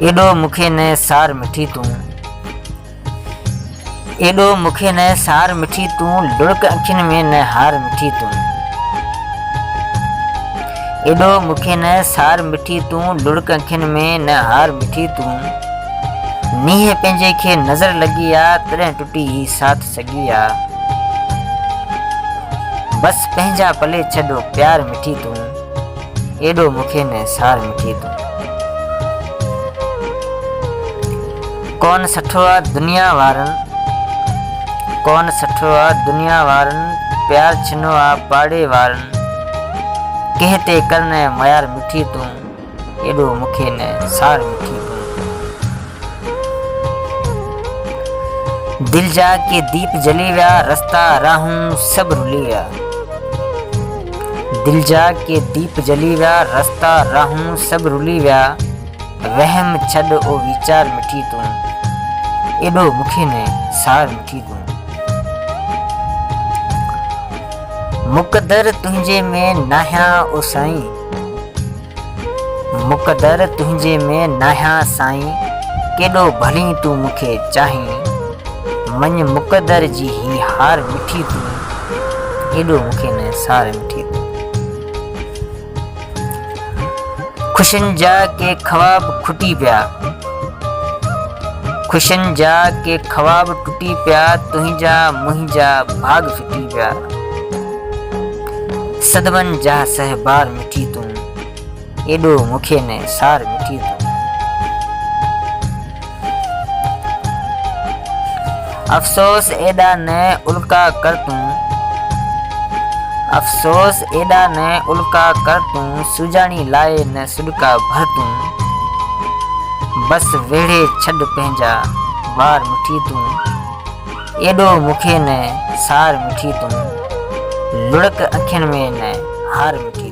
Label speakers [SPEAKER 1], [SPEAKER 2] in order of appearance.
[SPEAKER 1] एडो मुखे ने सार मिठी तू, एडो मुखे ने सार मिठी तू, लुढ़क अखिन में न हार मिठी तू। एडो मुखे ने सार मिठी तू, लुढ़क अखिन में न हार मिठी तू। नीह पंहिंजे खे नज़र लगी आ, तॾहिं टुटी ही साथ सगी आ। बस पंहिंजा पले छॾो प्यार मिठी तू, एडो मुखे ने सार मिठी तू। कौन सठो आ दुनिया वारन, कौन सठो आ दुनिया वारन, प्यार छिनो आ पाड़े वारन। कहते करने मयार मिठी तू, एडो मुखे ने सार मिठी तू। दिल जा के दीप जली विया, रस्ता राहूं सब रुली विया। दिल जा के दीप जली विया, रस्ता राहूं सब रुली विया। वहम छॾ ओ वीचार मिठी तू, एडो मुखे ने सार मिठी तू। मुक़दर तुंहिंजे में नाहियां ओ साईं, मुक़दर तुंहिंजे में नाहियां साईं। केॾो भली तू मुखे चाहीं, मञ मुक़दर जी ही हार मिठी तू, एडो मुखे ने सार मिठी तू। खुशियुनि जा के ख्वाब खुटी पिया, खुशियुनि जा के ख्वाब टुटी पिया। तुंहिंजा मुंहिंजा भाग फिटी पिया। सदमन जा सहबार मिठी तू, एडो मुखे ने सार मिठी तू। अफसोस एडा ने उल्का कर तू, अफसोस एडा ने उल्का कर तू। सुजानी लाए न सुडका भर तू, बस वेड़े छॾ पंहिंजा वार मिठी तू, एडो मुखे ने सार मिठी तू। लुढ़क अखियुनि में न हार मिठी।